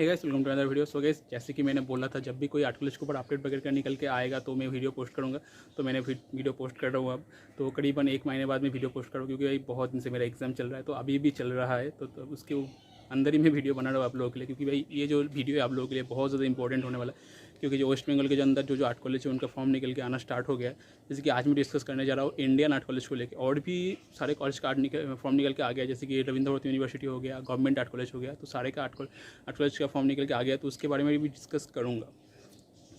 Hey guys, welcome to another video. So guys, जैसे कि मैंने बोला था, जब भी कोई आर्ट कॉलेज के ऊपर अपडेट वगैरह का निकल के आएगा तो मैं वीडियो पोस्ट करूँगा। तो मैंने वीडियो पोस्ट कर रहा हूँ अब। तो करीबन 1 महीने बाद मैं वीडियो पोस्ट कर रहा हूँ, क्योंकि भाई बहुत दिन से मेरा एग्जाम चल रहा है, तो अभी भी चल रहा है। तो उसके अंदर ही मैं वीडियो बना रहा हूँ आप लोगों के लिए, क्योंकि भाई ये जो वीडियो है आप लोगों के लिए बहुत ज़्यादा इंपॉर्टेंट होने वाला है। क्योंकि जो वेस्ट बंगाल के जो अंदर जो आर्ट कॉलेज है उनका फॉर्म निकल के आना स्टार्ट हो गया है। जैसे कि आज मैं डिस्कस करने जा रहा हूँ इंडियन आर्ट कॉलेज को लेकर, और भी सारे कॉलेज का फॉर्म निकल के आ गया। जैसे कि रविंद्र भारती यूनिवर्सिटी हो गया, गवर्नमेंट आर्ट कॉलेज हो गया, तो सारे का आर्ट कॉलेज का फॉर्म निकल के आ गया, तो उसके बारे में भी डिस्कस करूँगा।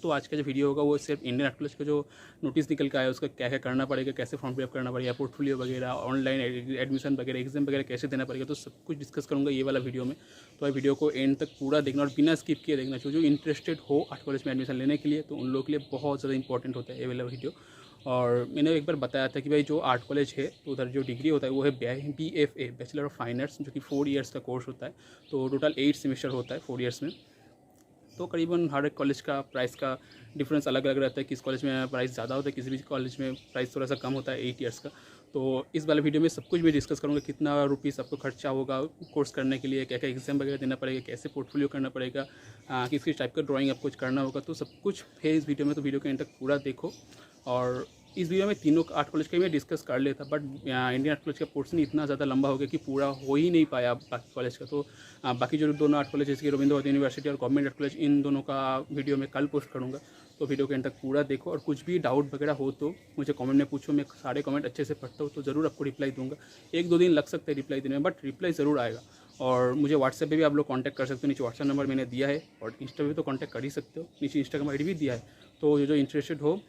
तो आज का जो वीडियो होगा वो सिर्फ इंडियन आर्ट कॉलेज का जो नोटिस निकल के आया उसका क्या क्या करना पड़ेगा, कैसे फॉर्म फिलअप करना पड़ेगा, पोर्टफोलियो वगैरह, ऑनलाइन एडमिशन वगैरह, एग्जाम वगैरह कैसे देना पड़ेगा, तो सब कुछ डिस्कस करूँगा ये वाला वीडियो में। तो भाई वीडियो को एंड तक पूरा देखना और बिना स्किप किए देखना। जो इंटरेस्टेड हो आर्ट कॉलेज में एडमिशन लेने के लिए, तो उन लोगों के लिए बहुत ज़्यादा इंपॉर्टेंट होता है ये वाला वीडियो। और मैंने एक बार बताया था कि भाई जो आर्ट कॉलेज है तो उधर जो डिग्री होता है वो है BFA, bachelor of fine arts, जो कि 4 ईयर्स का कोर्स होता है। तो टोटल 8 सेमेस्टर होता है 4 ईयर्स में। तो करीबन हर एक कॉलेज का प्राइस का डिफरेंस अलग अलग रहता है। किस कॉलेज में प्राइस ज़्यादा होता है, किसी भी कॉलेज में प्राइस थोड़ा सा कम होता है 8 ईयर्स का। तो इस वाले वीडियो में सब कुछ भी डिस्कस करूँगा, कितना रुपीस आपको खर्चा होगा कोर्स करने के लिए, क्या क्या एग्जाम वगैरह देना पड़ेगा, कैसे पोर्टफोलियो करना पड़ेगा, किस किस टाइप का ड्राइंग आपको करना होगा, तो सब कुछ है इस वीडियो में। तो वीडियो के एंड तक पूरा देखो। और इस वीडियो में तीनों आर्ट कॉलेज का ही मैं डिस्कस कर लेता, बट इंडियन आर्ट कॉलेज का पोर्शन इतना ज़्यादा लंबा हो गया कि पूरा हो ही नहीं पाया बाकी कॉलेज का। तो बाकी जो दोनों आर्ट कॉलेज जैसे कि रविंद्र भारती यूनिवर्सिटी और गवर्नमेंट आर्ट कॉलेज, इन दोनों का वीडियो में कल पोस्ट करूँगा। तो वीडियो के एंड तक पूरा देखो, और कुछ भी डाउट वगैरह हो तो मुझे कमेंट में पूछो। मैं सारे कमेंट अच्छे से पढ़ता हूँ, तो ज़रूर आपको रिप्लाई दूंगा। 1-2 दिन लग सकते हैं रिप्लाई देने में, बट रिप्लाई ज़रूर आएगा। और मुझे व्हाट्सएप पे भी आप लोग कांटेक्ट कर सकते हो, नीचे व्हाट्सएप नंबर मैंने दिया है, और इंस्टा पे तो कांटेक्ट कर ही सकते हो, नीचे इंस्टाग्राम आईडी भी दिया है। तो जो इंटरेस्टेड हो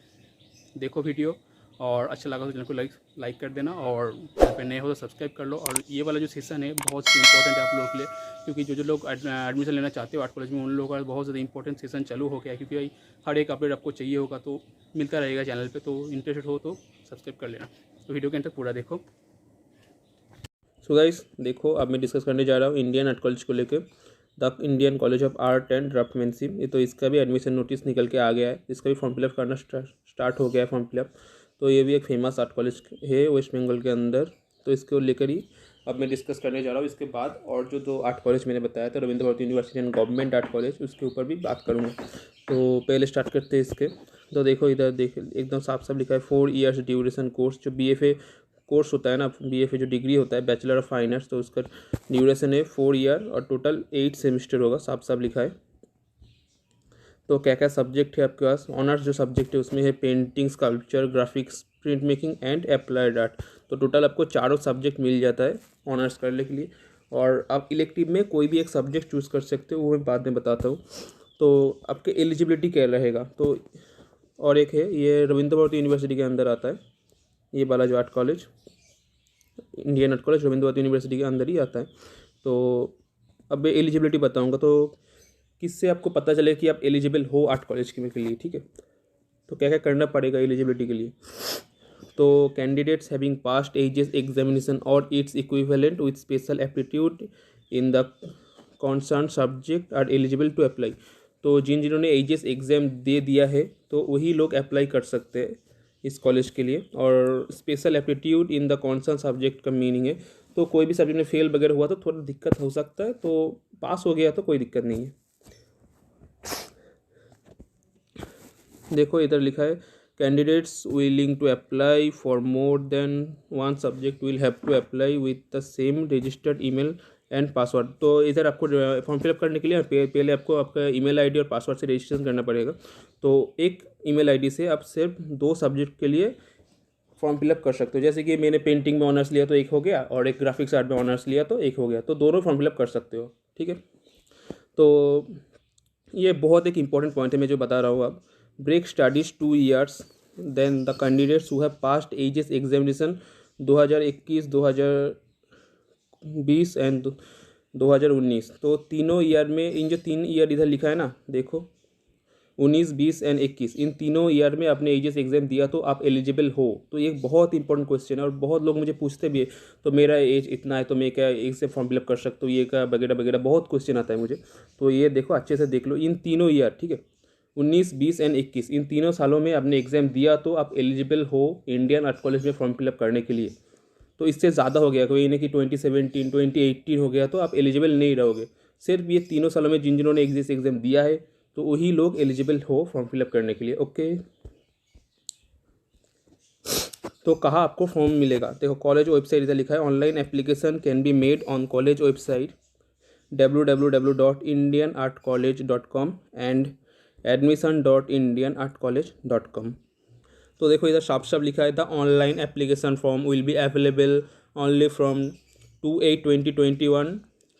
देखो वीडियो, और अच्छा लगा तो चैनल को लाइक कर देना, और चैनल पे नए हो तो सब्सक्राइब कर लो। और ये वाला जो सेशन है बहुत इंपॉर्टेंट है आप लोगों के लिए, क्योंकि जो लोग एडमिशन लेना चाहते हो आर्ट कॉलेज में, उन लोगों का बहुत ज़्यादा इंपॉर्टेंट सेशन चालू हो गया है। क्योंकि भाई हर एक अपडेट आपको चाहिए होगा, तो मिलता रहेगा चैनल पर। तो इंटरेस्टेड हो तो सब्सक्राइब कर लेना। तो वीडियो के अंदर पूरा देखो। सो गाइस देखो, अब मैं डिस्कस करने जा रहा हूँ इंडियन आर्ट कॉलेज को लेकर, the Indian college of art and draftsmanship. ये तो इसका भी एडमिशन नोटिस निकल के आ गया है, इसका भी फॉर्म फिलअप करना स्टार्ट हो गया है फॉर्म फिलअप। तो ये भी एक फेमस आर्ट कॉलेज है वेस्ट बंगाल के अंदर। तो इसको लेकर ही अब मैं डिस्कस करने जा रहा हूँ। इसके बाद और जो 2 आर्ट कॉलेज मैंने बताया था, Rabindra Bharati university and government art college, उसके ऊपर भी बात करूँगा। तो पहले स्टार्ट करते हैं इसके। तो देखो इधर देख, एकदम साफ साफ लिखा है 4 ईयर्स ड्यूरेशन कोर्स। जो BFA कोर्स होता है ना, BFA जो डिग्री होता है बैचलर ऑफ फाइन आर्ट्स, तो उसका ड्यूरेशन है 4 ईयर और टोटल 8 सेमेस्टर होगा, साफ साफ लिखा है। तो क्या क्या सब्जेक्ट है आपके पास, ऑनर्स जो सब्जेक्ट है उसमें है painting, sculpture, graphics, print making and applied art. तो टोटल आपको चारों सब्जेक्ट मिल जाता है ऑनर्स करने के लिए। और आप इलेक्टिव में कोई भी एक सब्जेक्ट चूज़ कर सकते हो, वो मैं बाद में बताता हूँ। तो आपके एलिजिबिलिटी क्या रहेगा, तो और एक है ये रविंद्र भारती यूनिवर्सिटी के अंदर आता है, ये वाला जो art college, Indian art college Rabindra Bharati university के अंदर ही आता है। तो अब मैं एलिजिबिलिटी बताऊंगा, तो किससे आपको पता चले कि आप एलिजिबल हो आर्ट कॉलेज के लिए, ठीक है। तो क्या क्या करना पड़ेगा एलिजिबिलिटी के लिए। तो candidates having passed HS examination और its equivalent with special aptitude in the concern subject are eligible to apply. तो जिन्होंने एचएस एग्ज़ाम दे दिया है तो वही लोग अप्लाई कर सकते हैं इस कॉलेज के लिए। और special aptitude in the concern subject का मीनिंग है, तो कोई भी सब्जेक्ट में फेल वगैरह हुआ तो थोड़ा दिक्कत हो सकता है, तो पास हो गया तो कोई दिक्कत नहीं है। देखो इधर लिखा है candidates willing to apply for more than 1 subject will have to apply with the same registered email and password. तो इधर आपको फॉर्म फिलअप करने के लिए पहले आपको आपका ईमेल आईडी और पासवर्ड से रजिस्ट्रेशन करना पड़ेगा। तो एक ईमेल आईडी से आप सिर्फ 2 सब्जेक्ट के लिए फॉर्म फिलअप कर सकते हो। जैसे कि मैंने पेंटिंग में ऑनर्स लिया तो एक हो गया, और एक ग्राफिक्स आर्ट में ऑनर्स लिया तो एक हो गया, तो दोनों फॉर्म फिलअप कर सकते हो, ठीक है। तो ये बहुत एक इंपॉर्टेंट पॉइंट है मैं जो बता रहा हूँ अब। Break studies 2 years then the candidates who have passed HS examination 2021, 2020 and 2019। तो तीनों ईयर में, इन जो 3 ईयर इधर लिखा है ना, देखो 19, 20 एंड 21, इन तीनों ईयर में आपने एचएस एग्जाम दिया तो आप एलिजिबल हो। तो ये बहुत इंपॉर्टेंट क्वेश्चन है, और बहुत लोग मुझे पूछते भी है, तो मेरा एज इतना है तो मैं क्या एक से फॉर्म फिलअप कर सकता हूँ, ये का वगैरह वगैरह बहुत क्वेश्चन आता है मुझे। तो ये देखो अच्छे से देख लो, इन तीनों ईयर, ठीक है, 19, 20 एंड 21, इन तीनों सालों में आपने एग्जाम दिया तो आप एलिजिबल हो इंडियन आर्ट कॉलेज में फॉर्म फिलअप करने के लिए। तो इससे ज़्यादा हो गया, कोई नहीं कि 2017, 2018 हो गया तो आप एलिजिबल नहीं रहोगे। सिर्फ ये 3 सालों में जिन जिन्होंने एग्ज़ाम दिया है तो वही लोग एलिजिबल हो फॉर्म फिलअप करने के लिए। ओके, तो कहाँ आपको फॉर्म मिलेगा? देखो कॉलेज वेबसाइट इधर लिखा है, online application can be made on college website www.indianartcollege.com and admission.indianartcollege.com। तो देखो इधर साफ साफ लिखा है the online application form will be available only from 2/8/2021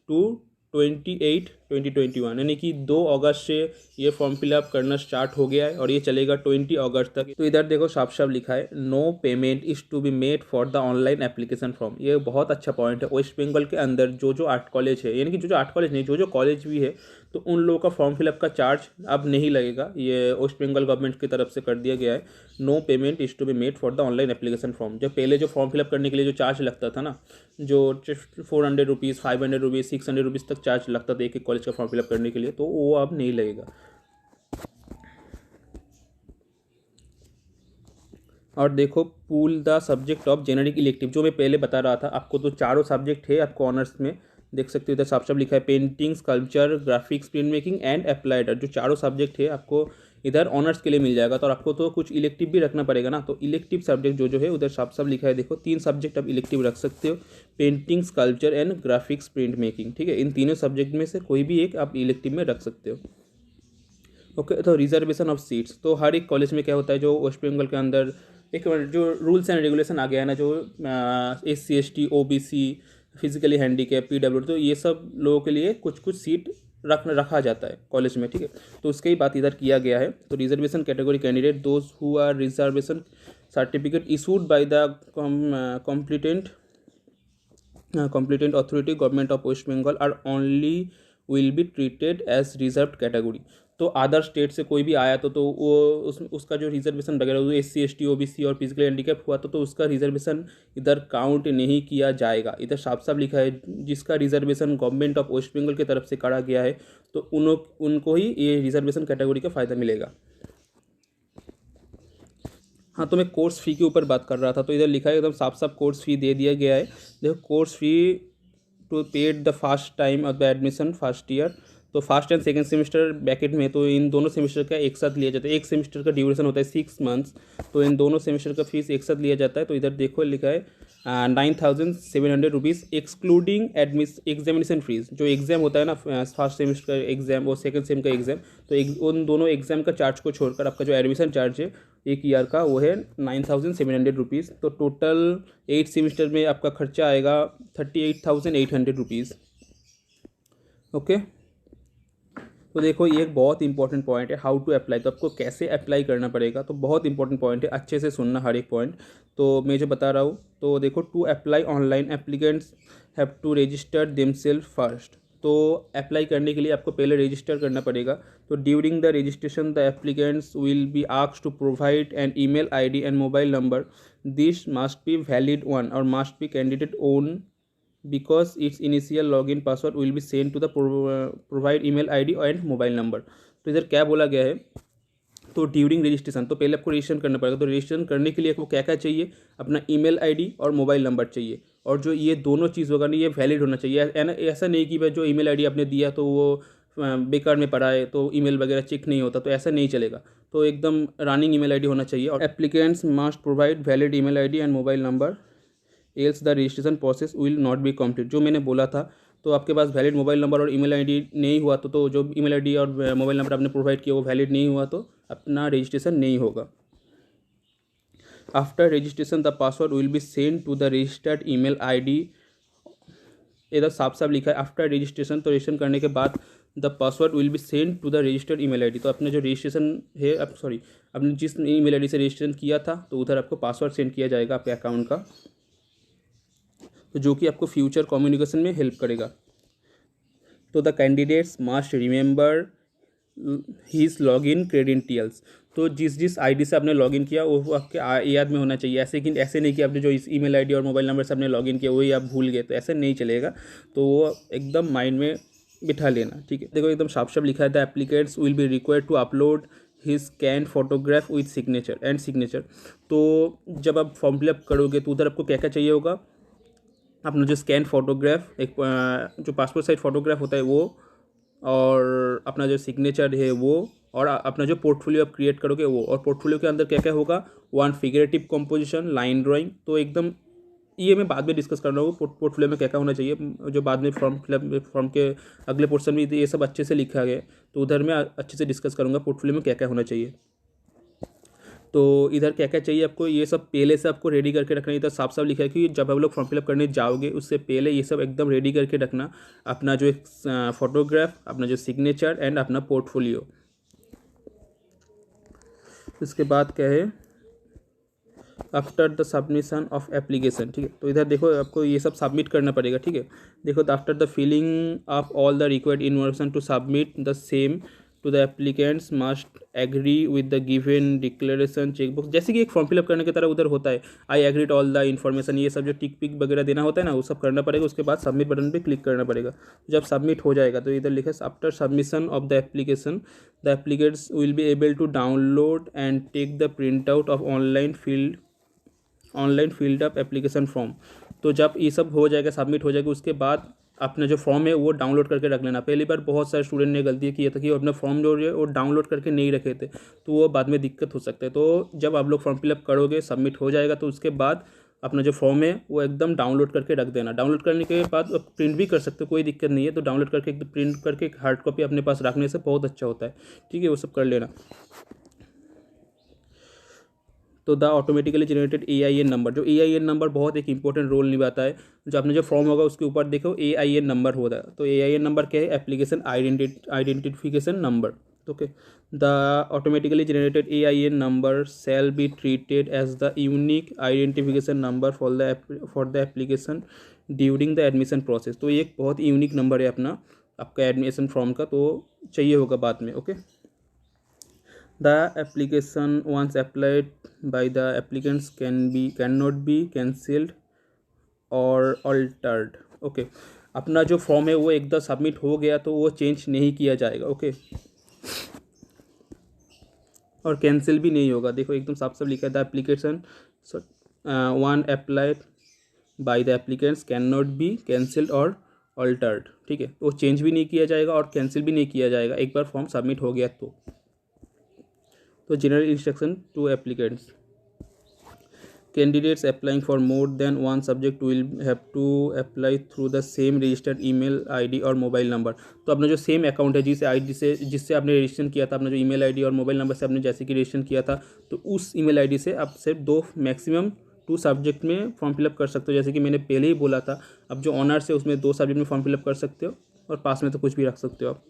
to 28/2021, यानी कि 2 अगस्त से ये फॉर्म फिलअप करना स्टार्ट हो गया है और ये चलेगा 20 अगस्त तक। तो इधर देखो साफ साफ लिखा है no payment is to be made for the online application form. ये बहुत अच्छा पॉइंट है। वेस्ट बंगाल के अंदर जो आर्ट कॉलेज है, यानी कि जो आर्ट कॉलेज नहीं, जो कॉलेज भी है, तो उन लोगों का फॉर्म फिलअप का चार्ज अब नहीं लगेगा। ये वेस्ट बंगाल गवर्नमेंट की तरफ से कर दिया गया है। No payment is to be made for the online application form. जब पहले जो फॉर्म फिलअप करने के लिए जो चार्ज लगता था ना, जो 400 रुपीज़, 500 रुपीज़, 600 रुपीज़ तक चार्ज लगता था एक कॉलेज का फॉर्म फिलअप करने के लिए, तो वो अब नहीं लगेगा। और देखो pool the subject of generic elective, जो मैं पहले बता रहा था आपको, तो चारों सब्जेक्ट है आपको ऑनर्स में, देख सकते हो इधर साफ साफ लिखा है painting, sculpture, graphics, print making and applied art. जो चारों सब्जेक्ट है आपको इधर ऑनर्स के लिए मिल जाएगा। तो आपको तो कुछ इलेक्टिव भी रखना पड़ेगा ना, तो इलेक्टिव सब्जेक्ट जो है उधर साफ साफ लिखा है। देखो 3 सब्जेक्ट आप इलेक्टिव रख सकते हो, painting, sculpture and graphics, print making, ठीक है। इन तीनों सब्जेक्ट में से कोई भी एक आप इलेक्टिव में रख सकते हो। ओके, तो रिजर्वेशन ऑफ सीट्स, तो हर एक कॉलेज में क्या होता है, जो वेस्ट बंगाल के अंदर एक जो रूल्स एंड रेगुलेशन आ गया है ना, जो SC ST OBC, physically handicap, PW, तो ये सब लोगों के लिए कुछ कुछ सीट रखा जाता है कॉलेज में, ठीक है। तो उसकी ही बात इधर किया गया है। तो reservation category candidate those who are reservation certificate issued by the competent authority government of West Bengal are only will be treated as reserved category। तो अदर स्टेट से कोई भी आया तो वो उसका जो रिजर्वेशन वगैरह, जो SC ST OBC और फिजिकल हैंडीकैप हुआ तो उसका रिजर्वेशन इधर काउंट नहीं किया जाएगा। इधर साफ साफ लिखा है जिसका reservation government of West Bengal की तरफ से करा गया है तो उनको ही ये रिजर्वेशन कैटेगरी का फ़ायदा मिलेगा। हाँ, तो मैं कोर्स फ़ी के ऊपर बात कर रहा था, तो इधर लिखा है एकदम साफ साफ कोर्स फ़ी दे दिया गया है। देखो course fee to paid the first time of the admission first year, तो first and second semester bracket में, तो इन दोनों सेमेस्टर का एक साथ लिया जाता है। एक सेमेस्टर का ड्यूरेशन होता है 6 मंथ्स, तो इन दोनों सेमेस्टर का फीस एक साथ लिया जाता है। तो इधर देखो लिखा है 9,700 रुपीज़ एक्सक्लूडिंग एग्जामिनेशन फीस। जो एग्ज़ाम होता है ना, फर्स्ट सेमेस्टर का एग्ज़ाम और सेकंड सेम का एग्ज़ाम, तो उन दोनों एग्ज़ाम का चार्ज को छोड़कर आपका जो एडमिशन चार्ज है एक ईयर का, वो है 9,700 रुपीज़। तो टोटल 8 सेमेस्टर में आपका खर्चा आएगा 38,800 रुपीज़। ओके, तो देखो ये एक बहुत इंपॉर्टेंट पॉइंट है, हाउ टू अप्लाई। तो आपको कैसे अप्लाई करना पड़ेगा, तो बहुत इंपॉर्टेंट पॉइंट है, अच्छे से सुनना हर एक पॉइंट। तो मैं जो बता रहा हूँ, तो देखो to apply online applicants have to register themselves first. तो अप्लाई करने के लिए आपको पहले रजिस्टर करना पड़ेगा। तो during the registration the applicants will be asked to provide an email ID and mobile number. This must be valid one और must be candidate own because its initial login password will be sent to the provide email ID and mobile number. तो इधर क्या बोला गया है, तो during registration, तो पहले आपको रजिस्ट्रेशन करना पड़ेगा। तो रजिस्ट्रेशन करने के लिए आपको क्या क्या चाहिए, अपना email ID और मोबाइल नंबर चाहिए, और जो ये दोनों चीज़ होगा ना, ये वैलिड होना चाहिए। ऐसा नहीं कि भाई जो email ID आपने दिया तो वो बेकार में पड़ा है, तो ईमेल वगैरह चेक नहीं होता, तो ऐसा नहीं चलेगा। तो एकदम रनिंग email ID होना चाहिए। और applicants must provide valid email ID and mobile number else the registration process will not be complete. जो मैंने बोला था, तो आपके पास वैलिड मोबाइल नंबर और ईमेल आईडी नहीं हुआ तो जो ईमेल आईडी और मोबाइल नंबर आपने प्रोवाइड किया वो वैलिड नहीं हुआ तो अपना रजिस्ट्रेशन नहीं होगा। After registration the password will be send to the registered email ID. इधर साफ साफ लिखा है आफ्टर रजिस्ट्रेशन, तो रजिस्ट्रेशन करने के बाद the password will be send to the registered email ID. तो अपने जो रजिस्ट्रेशन है, आपने जिस ईमेल आईडी से रजिस्ट्रेशन किया था, तो उधर आपको पासवर्ड सेंड किया जाएगा आपके अकाउंट का, तो जो कि आपको फ्यूचर कम्युनिकेशन में हेल्प करेगा। तो the candidates must remember his login credentials. तो जिस आईडी से आपने लॉगिन किया वो आपके याद में होना चाहिए। ऐसे नहीं कि आपने जो इस ईमेल आईडी और मोबाइल नंबर से आपने लॉगिन किया वही आप भूल गए, तो ऐसे नहीं चलेगा। तो वो एकदम माइंड में बिठा लेना, ठीक है। देखो एकदम साफ साफ लिखा है the applicants will be required to upload ही स्कैन फोटोग्राफ विथ सिग्नेचर। तो जब आप फॉर्म फिलअप करोगे तो उधर आपको क्या क्या चाहिए होगा, अपना जो स्कैन फोटोग्राफ, एक जो पासपोर्ट साइज फोटोग्राफ होता है वो, और अपना जो सिग्नेचर है वो, और अपना जो पोर्टफोलियो आप क्रिएट करोगे वो। और पोर्टफोलियो के अंदर क्या क्या होगा, one figurative composition, line drawing, तो एकदम ये मैं बाद में डिस्कस कर रहा हूँ पोर्टफोलियो में क्या क्या होना चाहिए, जो बाद में फॉर्म फिलअप फॉर्म के अगले पोर्शन में ये सब अच्छे से लिखा गया है, तो उधर मैं अच्छे से डिस्कस करूँगा पोर्टफोलियो में क्या क्या होना चाहिए। तो इधर क्या क्या चाहिए आपको, ये सब पहले से आपको रेडी करके रखना है। इधर साफ साफ लिखा है कि जब आप लोग फॉर्म फिलअप करने जाओगे उससे पहले ये सब एकदम रेडी करके रखना, अपना जो एक फोटोग्राफ, अपना जो सिग्नेचर एंड अपना पोर्टफोलियो। इसके बाद क्या है, after the submission of application, ठीक है। तो इधर देखो आपको ये सब सबमिट करना पड़ेगा, ठीक है। देखो after the filling of all the required information to submit the same to the applicants must agree with the given declaration checkbox, जैसे कि एक फॉर्म फिलअप करने की तरह उधर होता है, I agree to all the information, ये सब जो टिक पिक वगैरह देना होता है ना, वो सब करना पड़ेगा। उसके बाद सबमिट बटन पे क्लिक करना पड़ेगा। जब सबमिट हो जाएगा तो इधर लिखा है after submission of the application the applicants will be able to download and take the print out of online filled up application form. तो जब ये सब हो जाएगा, सबमिट हो जाएगा, उसके बाद अपना जो फॉर्म है वो डाउनलोड करके रख लेना। पहली बार बहुत सारे स्टूडेंट ने गलती किया था कि वो अपना फॉर्म जो है वो डाउनलोड करके नहीं रखे थे, तो वो बाद में दिक्कत हो सकता है। तो जब आप लोग फॉर्म फिलअप करोगे, सबमिट हो जाएगा, तो उसके बाद अपना जो फॉर्म है वो एकदम डाउनलोड करके रख देना। डाउनलोड करने के बाद प्रिंट भी कर सकते हो, कोई दिक्कत नहीं है। तो डाउनलोड करके एकदम प्रिंट करके हार्ड कॉपी अपने पास रखने से बहुत अच्छा होता है, ठीक है, वो सब कर लेना। तो the automatically generated AIN number, जो AIN नंबर बहुत एक इंपॉर्टेंट रोल निभाता है। जो आपने जो फॉर्म होगा उसके ऊपर देखो AIN नंबर होता है। तो AIN नंबर क्या है, application identification number, okay. The automatically generated AIN number shall be treated as the unique identification number for the application during the admission process. तो ये एक बहुत यूनिक नंबर है अपना, आपका एडमिशन फॉर्म का, तो चाहिए होगा बाद में, okay. The application once applied by the applicants cannot be cancelled or altered, okay. अपना जो फॉर्म है वो एकदम सबमिट हो गया तो वो चेंज नहीं किया जाएगा, ओके, और कैंसिल भी नहीं होगा। देखो एकदम साफ साफ लिखा है, the application one applied by the applicants can not be cancelled और अल्टर्ड, ठीक है। वो चेंज भी नहीं किया जाएगा और कैंसिल भी नहीं किया जाएगा एक बार फॉर्म सबमिट हो गया तो general instruction to applicants, candidates applying for more than one subject will have to apply through the same registered email ID और मोबाइल नंबर। तो अपना जो सेम अकाउंट है जिससे आपने रजिस्ट्रेशन किया था, अपना जो ईमेल आईडी और मोबाइल नंबर से आपने जैसे कि रजिस्ट्रेशन किया था, तो उस ईमेल आईडी से आप सिर्फ मैक्सिमम 2 सब्जेक्ट में फॉर्म फिलअप कर सकते हो। जैसे कि मैंने पहले ही बोला था, अब जो ऑनर्स है उसमें 2 सब्जेक्ट में फॉर्म फिलअप कर सकते हो, और पास में तो कुछ भी रख सकते हो आप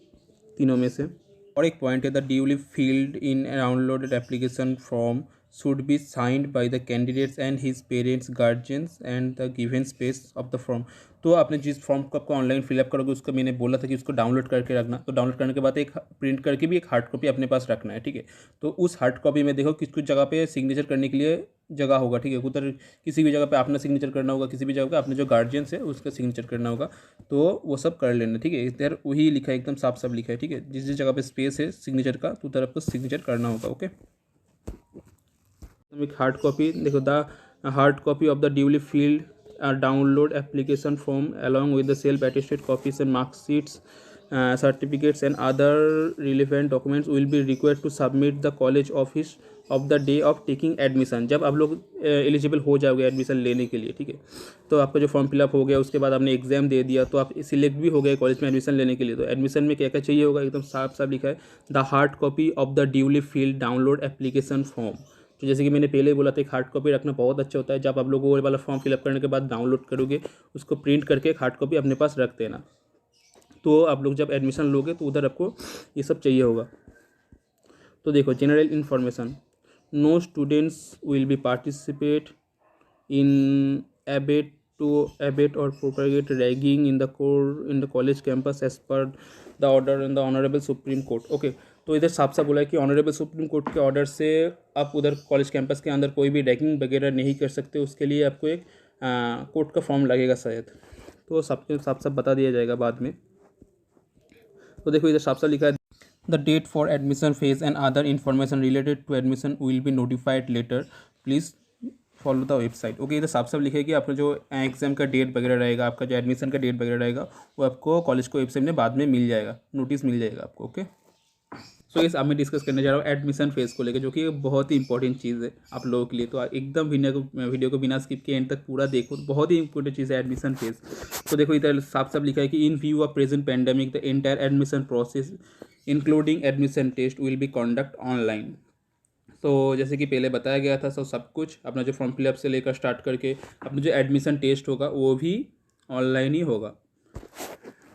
तीनों में से। और एक पॉइंट है, the duly field in downloaded application form should be signed by the candidates and his parents, guardians and the given space of the form। तो आपने जिस फॉर्म को आपको ऑनलाइन फिलअप करोगे उसको मैंने बोला था कि उसको डाउनलोड करके रखना। तो डाउनलोड करने के बाद एक प्रिंट करके भी एक हार्ड कॉपी अपने पास रखना है, ठीक है। तो उस हार्ड कॉपी में देखो किस कुछ जगह पे सिग्नेचर करने के लिए जगह होगा, ठीक है। उधर किसी भी जगह पे अपना सिग्नेचर करना होगा, किसी भी जगह पे अपने जो गार्जियंस है उसका सिग्नेचर करना होगा, तो वो सब कर लेना, ठीक है। इधर वही लिखा है, एकदम साफ साफ लिखा है, ठीक है। जिस जिस जगह पे स्पेस है सिग्नेचर का, तो उधर आपको सिग्नेचर करना होगा, ओके। एक हार्ड कॉपी देखो, the hard copy of the duly filled download application form along with the self attested copies and marksheets certificates and other relevant documents will be required to submit the college office of the day of taking admission. जब आप लोग eligible हो जाओगे admission लेने के लिए, ठीक है, तो आपका जो फॉर्म फिलअप हो गया, उसके बाद आपने एग्जाम दे दिया, तो आप सिलेक्ट भी हो गए कॉलेज में एडमिशन लेने के लिए। तो एडमिशन में क्या क्या चाहिए होगा, एकदम साफ साफ लिखा है, the hard copy of the duly filled download application form. तो जैसे कि मैंने पहले ही बोला था, एक हार्ड कॉपी रखना बहुत अच्छा होता है। जब आप लोग वो वाला फॉर्म फिलअप करने के बाद डाउनलोड करोगे, उसको प्रिंट करके एक हार्ड कॉपी अपने पास रख देना। तो आप लोग जब एडमिशन लोगे तो उधर आपको ये सब चाहिए होगा। तो देखो, general information, no students will be participate in abet or propagate ragging in the college campus as per the order in the honorable supreme court, okay. तो इधर साफ साफ बोला है कि ऑनरेबल सुप्रीम कोर्ट के ऑर्डर से आप उधर कॉलेज कैंपस के अंदर कोई भी रैगिंग वगैरह नहीं कर सकते। उसके लिए आपको एक कोर्ट का फॉर्म लगेगा शायद, तो सबके साफ साफ बता दिया जाएगा बाद में। तो देखो इधर साफ साफ लिखा है, the date for admission phase and other information related to admission will be notified later, please follow the website. Okay, इधर साफ साफ लिखा है कि आपका जो एग्जाम का डेट वगैरह रहेगा, आपका जो एडमिशन का डेट वगैरह रहेगा, वो आपको कॉलेज को वेबसाइट में बाद में मिल जाएगा, नोटिस मिल जाएगा आपको। ओके, सो इस अब मैं डिस्कस करने जा रहा हूँ एडमिशन फेज को लेकर, जो कि एक बहुत ही इंपॉर्टेंट चीज़ है आप लोगों के लिए। तो एकदम वीडियो को बिना स्किप के एंड तक पूरा देखो, तो बहुत ही इंपॉर्टेंट चीज़ है एडमिशन फेज। तो देखो इधर साफ साफ लिखा है कि in view of present pandemic the entire admission process including admission test will be conduct online. तो जैसे कि पहले बताया गया था, सब कुछ अपना जो फॉर्म फिलअप से लेकर स्टार्ट करके अपना जो एडमिशन टेस्ट होगा वो भी ऑनलाइन ही होगा।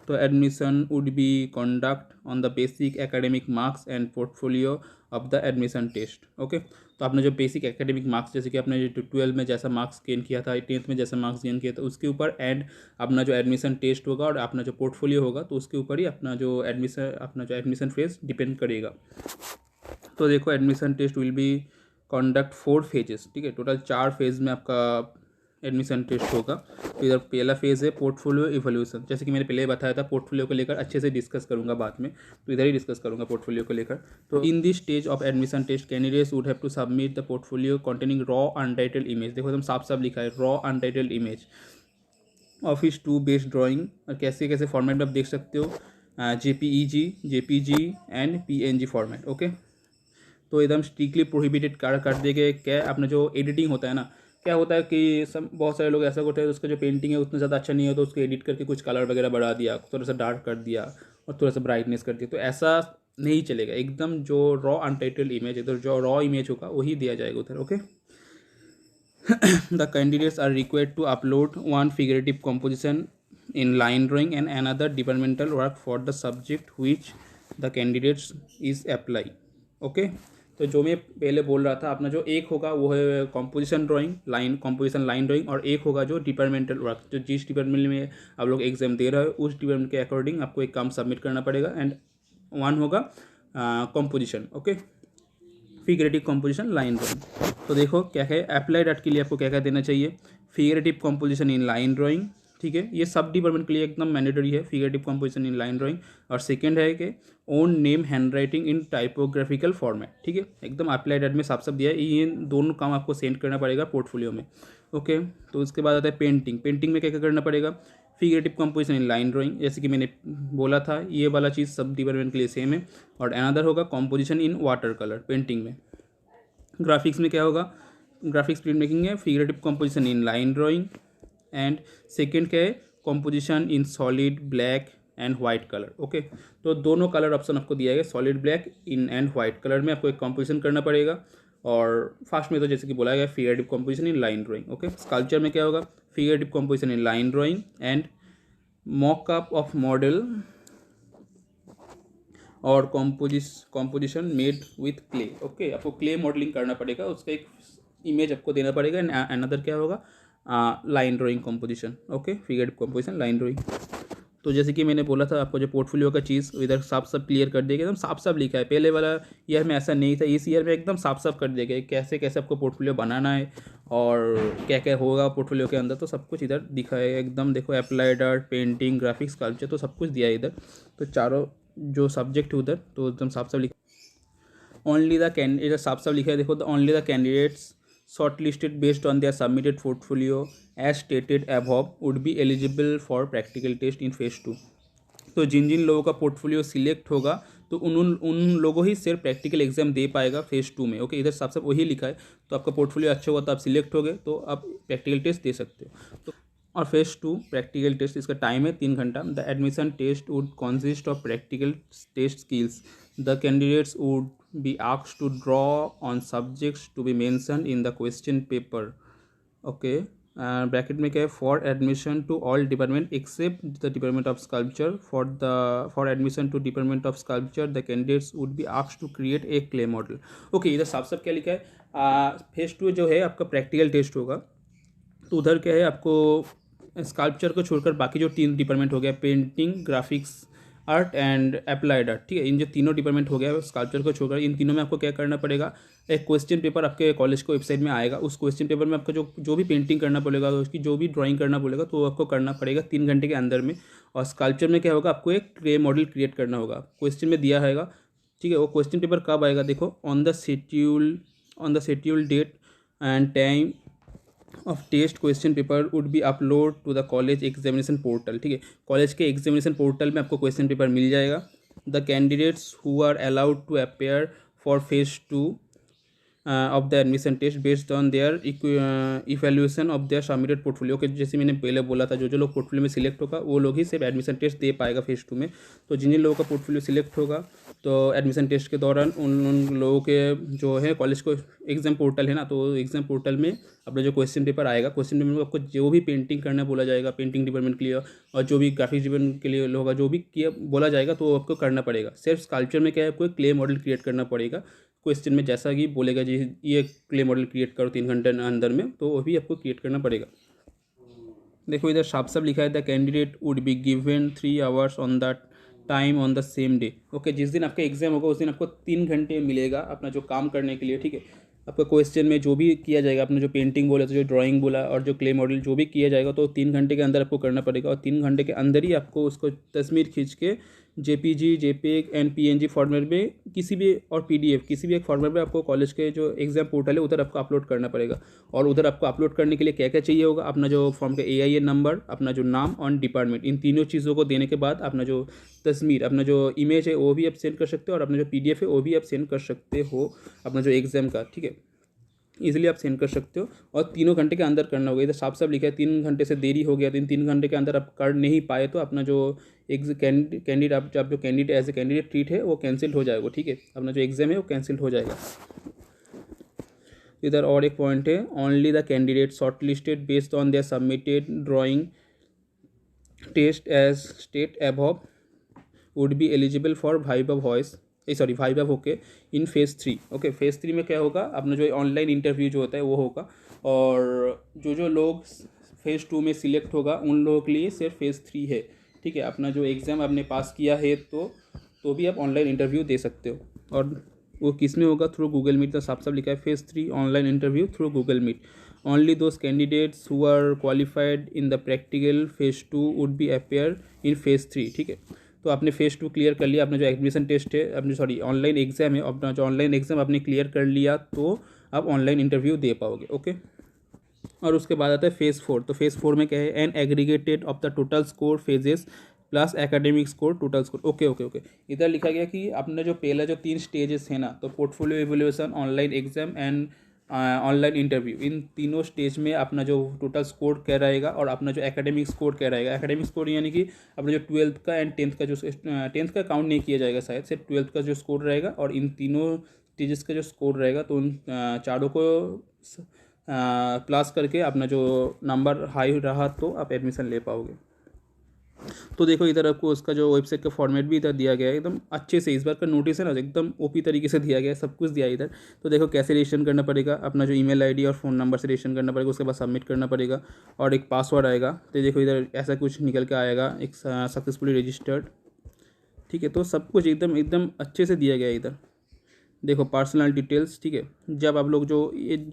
तो admission would be conduct on the basic academic marks and portfolio of the admission test. Okay, तो आपने जो बेसिक एकेडमिक मार्क्स, जैसे कि आपने जो 12 में जैसा मार्क्स गेन किया था, 10th में जैसा मार्क्स गेन किया था, उसके ऊपर एंड अपना जो एडमिशन टेस्ट होगा और अपना जो पोर्टफोलियो होगा, तो उसके ऊपर ही अपना जो एडमिशन फेज डिपेंड करेगा। तो देखो admission test will be conduct 4 phases. ठीक है, टोटल 4 फेज में आपका एडमिशन टेस्ट होगा। तो इधर पहला फेज़ है पोर्टफोलियो इवोल्यूशन। जैसे कि मैंने पहले बताया था, पोर्टफोलियो को लेकर अच्छे से डिस्कस करूंगा बाद में, तो इधर ही डिस्कस करूंगा पोर्टफोलियो को लेकर। तो in this stage of admission test candidates would have to submit the portfolio containing raw untitled image. देखो एकदम साफ साफ लिखा है, raw untitled image office 2 based drawing, और कैसे कैसे फॉर्मेट में आप देख सकते हो, JPEG, JPG and PNG format. Okay, तो एकदम स्ट्रिक्टली प्रोहिबिटेड कर दिए गए। क्या अपना जो एडिटिंग होता है ना, क्या होता है कि सब बहुत सारे लोग ऐसा होते हैं, उसका जो पेंटिंग है उतना ज़्यादा अच्छा नहीं है, तो उसको एडिट करके कुछ कलर वगैरह बढ़ा दिया, थोड़ा सा डार्क कर दिया और थोड़ा सा ब्राइटनेस कर दिया, तो ऐसा नहीं चलेगा। एकदम जो रॉ अनटाइटल्ड इमेज, इधर जो रॉ इमेज होगा वही दिया जाएगा उधर। Okay, the candidates are required to upload one figurative composition in line drawing and another departmental work for the subject which the candidates is apply. Okay, तो जो मैं पहले बोल रहा था, अपना जो एक होगा वो है कॉम्पोजिशन लाइन ड्राइंग, और एक होगा जो डिपार्टमेंटल वर्क, जो जिस डिपार्टमेंट में आप लोग एग्जाम दे रहे हो उस डिपार्टमेंट के अकॉर्डिंग आपको एक काम सबमिट करना पड़ेगा। एंड वन होगा composition. Okay, figurative composition line drawing. तो देखो क्या है, अप्लाइड आर्ट के लिए आपको क्या क्या देना चाहिए, figurative composition in line drawing. ठीक है, ये सब डिपार्टमेंट के लिए एकदम मैंडेटरी है, figurative composition in line drawing. और सेकंड है कि own name hand writing in typographical format. ठीक है, एकदम अप्लाइड आर्ट में साफ साफ दिया है, ये दोनों काम आपको सेंड करना पड़ेगा पोर्टफोलियो में। ओके, तो उसके बाद आता है पेंटिंग में क्या क्या करना पड़ेगा, figurative composition in line drawing, जैसे कि मैंने बोला था, ये वाला चीज़ सब डिपार्टमेंट के लिए सेम है। और अनदर होगा composition in water colour painting में। ग्राफिक्स में क्या होगा, ग्राफिक्स प्रिंट मेकिंग है, figurative composition in line drawing. And second क्या है, composition in solid black and white colour. Okay, तो दोनों कलर ऑप्शन आपको दिया गया, solid black in and white colour में आपको एक कॉम्पोजिशन करना पड़ेगा। और फास्ट में तो जैसे कि बोला गया figurative composition in line drawing. Okay, sculpture में क्या होगा, figurative composition in line drawing and mockup of model और composition made with clay. Okay, आपको क्ले मॉडलिंग करना पड़ेगा, उसका एक इमेज आपको देना पड़ेगा। एंड अनदर क्या होगा, line drawing composition. Okay, figurative composition line drawing. तो जैसे कि मैंने बोला था आपको, जो पोर्टफोलियो का चीज़ इधर साफ साफ क्लियर कर दिया गया, एकदम साफ साफ लिखा है। पहले वाला ईयर में ऐसा नहीं था, इस ईयर में एकदम साफ साफ कर दिया गया कैसे कैसे आपको पोर्टफोलियो बनाना है और क्या क्या होगा पोर्टफोलियो के अंदर, तो सब कुछ इधर दिखा है एकदम। देखो applied art, painting, graphics, culture, तो सब कुछ दिया है इधर। तो चारों जो सब्जेक्ट है उधर तो एकदम साफ साफ लिखा। ओनली द कैंडिडेट, साफ साफ लिखा है देखो, the only the candidates shortlisted based on their submitted portfolio as stated above would be eligible for practical test in phase 2। तो जिन जिन लोगों का पोर्टफोलियो सिलेक्ट होगा तो उन लोगों ही सिर्फ प्रैक्टिकल एग्जाम दे पाएगा फेज़ 2 में। ओके, इधर साफ साफ वही लिखा है। तो आपका पोर्टफोलियो अच्छा होगा तो आप सिलेक्ट हो गए तो आप प्रैक्टिकल टेस्ट दे सकते हो। तो और फेज़ 2 प्रैक्टिकल टेस्ट, इसका टाइम है 3 घंटा। The admission test would consist of practical test skills. The candidates would be asked to draw on subjects to be mentioned in the question paper। okay, bracket में क्या है, for admission to all department except the department of sculpture. For admission to department of sculpture the candidates would be asked to create a clay model. Okay, इधर साफ साफ क्या लिखा है, phase 2 जो है आपका प्रैक्टिकल टेस्ट होगा। तो उधर क्या है, आपको स्कल्पचर को छोड़कर बाकी जो 3 डिपार्टमेंट हो गया, painting, graphics art and applied art, ठीक है, इन जो तीनों डिपार्टमेंट हो गया स्कल्पचर को छोड़कर, इन तीनों में आपको क्या करना पड़ेगा, एक क्वेश्चन पेपर आपके कॉलेज को वेबसाइट में आएगा। उस क्वेश्चन पेपर में आपका जो भी पेंटिंग करना पड़ेगा, उसकी जो भी ड्राइंग करना पड़ेगा, तो आपको करना पड़ेगा 3 घंटे के अंदर में। और स्कल्पचर में क्या होगा, आपको एक क्ले मॉडल क्रिएट करना होगा, क्वेश्चन में दिया है। ठीक है, वो क्वेश्चन पेपर कब आएगा देखो, on the schedule date and time of test question paper would be upload to the college examination portal. ठीक है, कॉलेज के एग्जामिनेशन पोर्टल में आपको क्वेश्चन पेपर मिल जाएगा। The candidates who are allowed to appear for phase 2 of the admission test based on their evaluation of their submitted portfolio के, जैसे मैंने पहले बोला था, जो लोग पोर्टफोलियो में सिलेक्ट होगा वो लोग ही सिर्फ एडमिशन टेस्ट दे पाएगा फेज 2 में। तो जिन लोगों का पोर्टफोलियो सिलेक्ट होगा तो एडमिशन टेस्ट के दौरान उन लोगों के जो है कॉलेज को एग्जाम पोर्टल है ना, तो एग्जाम पोर्टल में अपना जो क्वेश्चन पेपर आएगा, क्वेश्चन पेपर में आपको जो भी पेंटिंग करना बोला जाएगा पेंटिंग डिपार्टमेंट के लिए, और जो भी ग्राफिक्स डिपार्टमेंट के लिए होगा जो भी किया बोला जाएगा तो आपको करना पड़ेगा। सिर्फ स्कल्पचर में क्या है, आपको क्ले मॉडल क्रिएट करना पड़ेगा क्वेश्चन में, जैसा कि बोलेगा जी ये क्ले मॉडल क्रिएट करो 3 घंटे अंदर में, तो वो भी आपको क्रिएट करना पड़ेगा। देखो इधर साफ साफ लिखा है the candidate would be given 3 hours on the time on the same day. Okay, जिस दिन आपका एग्जाम होगा उस दिन आपको 3 घंटे मिलेगा अपना जो काम करने के लिए। ठीक है, आपका क्वेश्चन में जो भी किया जाएगा, आपने जो पेंटिंग बोला तो जो ड्राइंग बोला और जो क्ले मॉडल जो भी किया जाएगा तो 3 घंटे के अंदर आपको करना पड़ेगा, और 3 घंटे के अंदर ही आपको उसको तस्वीर खींच के JPG, JPEG and PNG format में किसी भी, और पीडीएफ किसी भी एक फॉर्मेट में आपको कॉलेज के जो एग्जाम पोर्टल है उधर आपको अपलोड करना पड़ेगा। और उधर आपको अपलोड करने के लिए क्या क्या चाहिए होगा, अपना जो फॉर्म का AIN नंबर, अपना जो नाम और डिपार्टमेंट, इन तीनों चीज़ों को देने के बाद अपना जो तस्वीर, अपना जो इमेज है वो भी आप सेंड कर सकते हो, और अपना जो PDF है वो भी आप सेंड कर सकते हो अपना जो एग्ज़ाम का। ठीक है, इजीली आप सेंड कर सकते हो, और 3 घंटे के अंदर करना होगा। इधर साफ साफ लिखा है 3 घंटे से देरी हो गया तो इन 3 घंटे के अंदर आप कर नहीं पाए तो अपना जो कैंडिडेट आप जो candidate as a candidate treat है वो कैंसिल हो जाएगा। ठीक है, अपना जो एग्जाम है वो कैंसिल हो जाएगा। इधर और एक पॉइंट है, only the candidate short listed based on their submitted drawing test as state above would be eligible for viva होके इन फेज़ 3। ओके, फेज़ 3 में क्या होगा, अपना जो ऑनलाइन इंटरव्यू जो होता है वो होगा, और जो लोग फेज़ 2 में सिलेक्ट होगा उन लोगों के लिए सिर्फ फेज़ 3 है। ठीक है, अपना जो एग्ज़ाम आपने पास किया है तो भी आप ऑनलाइन इंटरव्यू दे सकते हो, और वो किस में होगा, थ्रू गूगल मीट। तो साफ साफ लिखा है phase 3 online interview through Google Meet. Only those candidates who are qualified in the practical phase 2 would be appear in phase 3। ठीक है, तो आपने फेज़ 2 क्लियर कर लिया, अपना जो एडमिशन टेस्ट है, अपनी ऑनलाइन एग्जाम है, अपना जो ऑनलाइन एग्जाम आपने क्लियर कर लिया तो आप ऑनलाइन इंटरव्यू दे पाओगे। ओके, और उसके बाद आता है फेज़ 4। तो फेज़ 4 में क्या है, an aggregated of the total score phases plus academic score total score. Okay, इधर लिखा गया कि अपना जो पहला जो 3 स्टेजेस है ना, तो portfolio evaluation, online exam and online interview, इन तीनों स्टेज में अपना जो टोटल स्कोर क्या रहेगा और अपना जो एकेडमिक स्कोर क्या रहेगा। एकेडमिक स्कोर यानी कि अपना जो 12th का एंड 10th का, जो 10th का काउंट नहीं किया जाएगा शायद, सिर्फ 12th का जो स्कोर रहेगा, और इन तीनों स्टेजेस का जो स्कोर रहेगा तो उन चारों को प्लस करके अपना जो नंबर हाई रहा तो आप एडमिशन ले पाओगे। तो देखो इधर आपको उसका जो वेबसाइट का फॉर्मेट भी इधर दिया गया है, एकदम अच्छे से। इस बार का नोटिस है ना एकदम OP तरीके से दिया गया है, सब कुछ दिया है इधर। तो देखो कैसे रजिस्ट्रेशन करना पड़ेगा, अपना जो email ID और फ़ोन नंबर से रजिस्ट्रेशन करना पड़ेगा, उसके बाद सबमिट करना पड़ेगा, और एक पासवर्ड आएगा। तो देखो इधर ऐसा कुछ निकल के आएगा, एक सक्सेसफुली रजिस्टर्ड। ठीक है, तो सब कुछ एकदम अच्छे से दिया गया है इधर। देखो पर्सनल डिटेल्स। ठीक है, जब आप लोग जो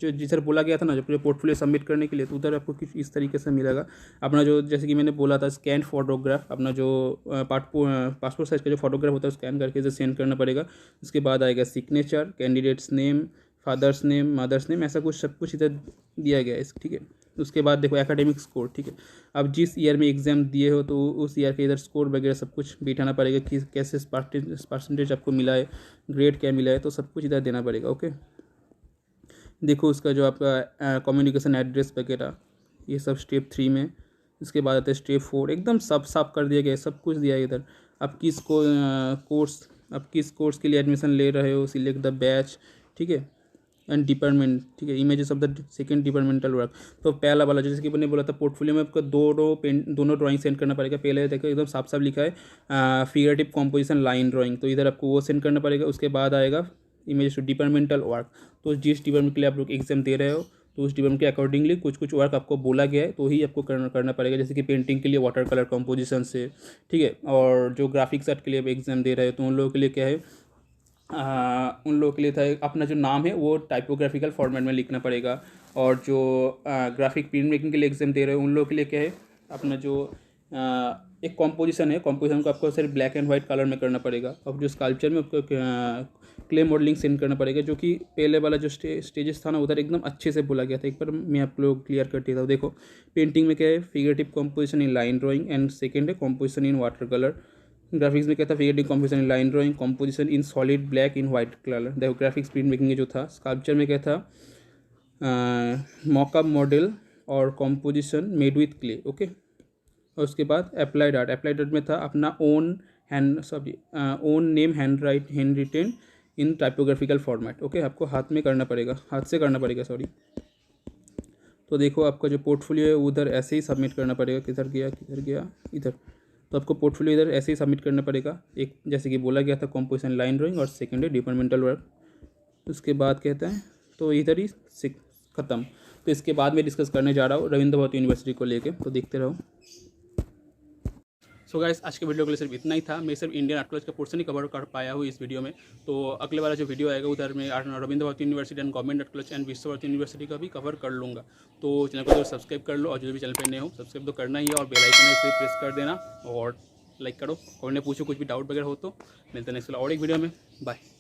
जिधर बोला गया था ना, जो पोर्टफोलियो सबमिट करने के लिए, तो उधर आपको कुछ इस तरीके से मिलेगा। अपना जो, जैसे कि मैंने बोला था, स्कैन फोटोग्राफ, अपना जो पासपोर्ट साइज का जो फोटोग्राफ होता है स्कैन करके इसे सेंड करना पड़ेगा। उसके बाद आएगा signature, candidate's name, father's name, mother's name, ऐसा कुछ सब कुछ इधर दिया गया है। ठीक है, उसके बाद देखो एकेडमिक स्कोर। ठीक है, अब जिस ईयर में एग्ज़ाम दिए हो तो उस ईयर के इधर स्कोर वगैरह सब कुछ बिठाना पड़ेगा कि कैसे परसेंटेज आपको मिला है, ग्रेड क्या मिला है, तो सब कुछ इधर देना पड़ेगा। ओके, देखो उसका जो आपका कम्युनिकेशन एड्रेस वगैरह ये सब स्टेप 3 में। इसके बाद आता है स्टेप 4, एकदम सब साफ कर दिया गया है, सब कुछ दिया है इधर। आप किस कोर्स के लिए एडमिशन ले रहे हो, सिलेक्ट द बैच। ठीक है, एंड डिपार्टमेंट। ठीक है, images of the second departmental work. तो पहला वाला जैसे कि मैंने बोला था, पोर्टफोलियो में आपको दोनों ड्राइंग सेंड करना पड़ेगा। पहले देखो एकदम साफ साफ लिखा है फिगरेटिव कॉम्पोजिशन लाइन ड्राइंग, तो इधर आपको वो सेंड करना पड़ेगा। उसके बाद आएगा इमेजेस टू डिपार्टमेंटल वर्क, तो जिस डिपार्टमेंट के लिए आप लोग एग्जाम दे रहे हो तो उस डिपार्टमेंट के अकॉर्डिंगली कुछ वर्क आपको बोला गया है तो ही आपको करना पड़ेगा। जैसे कि पेंटिंग के लिए वाटर कलर कॉम्पोजिशन से। ठीक है, और जो ग्राफिक्स आर्ट के लिए आप एग्जाम दे रहे हो तो उन लोगों के लिए क्या है, उन लोगों के लिए था अपना जो नाम है वो टाइपोग्राफिकल फॉर्मेट में लिखना पड़ेगा। और जो ग्राफिक प्रिंट मेकिंग के लिए एग्जाम दे रहे हो उन लोगों के लिए क्या है, अपना जो एक कॉम्पोजिशन है, कॉम्पोजिशन को आपको सिर्फ ब्लैक एंड वाइट कलर में करना पड़ेगा। और जो स्कल्पचर में आपको क्ले मॉडलिंग सेंड करना पड़ेगा, जो कि पहले वाला जो स्टेजेस था ना उधर एकदम अच्छे से बोला गया था। एक बार मैं आप लोग क्लियर कर देता हूँ। देखो पेंटिंग में क्या है, figurative composition in line drawing, and second है composition in water colour. Graphics में क्या था, figurative composition in line drawing, composition in solid black in white colour. देखो ग्राफिक्स प्रिंट मेकिंग में जो था। स्कल्पचर में क्या था, मॉकअप मॉडल और composition made with clay, okay. और उसके बाद अप्लाइड आर्ट में था अपना own name hand written in typographical format, okay. आपको हाथ में करना पड़ेगा, हाथ से करना पड़ेगा, सॉरी। तो देखो आपका जो पोर्टफोलियो है उधर ऐसे ही सबमिट करना पड़ेगा। किधर गया, इधर। तो आपको पोर्टफोलियो इधर ऐसे ही सबमिट करना पड़ेगा, एक जैसे कि बोला गया था कॉम्पोजिशन लाइन ड्राइंग, और सेकेंड है डिपार्टमेंटल वर्क। उसके बाद कहता है तो इधर ही ख़त्म। तो इसके बाद मैं डिस्कस करने जा रहा हूँ रविंद्र भारती यूनिवर्सिटी को लेके, तो देखते रहो। सो गाइस आज के वीडियो के लिए सिर्फ इतना ही था। मैं सिर्फ इंडियन आर्ट कॉलेज का पोर्शन ही कवर कर पाया हूँ इस वीडियो में। तो अगले वाला जो वीडियो आएगा उधर मैं Rabindra Bharati university and government art college and Vishwa Bharati university का भी कवर कर लूँगा। तो चैनल को तो सब्सक्राइब कर लो, और जो भी चैनल पे नए हो सब्सक्राइब तो करना ही है, और बेल आइकन है इसे प्रेस कर देना और लाइक करो। और ने पूछो कुछ भी डाउट वगैरह हो तो मिलते हैं नेक्स्ट और एक वीडियो में। बाय।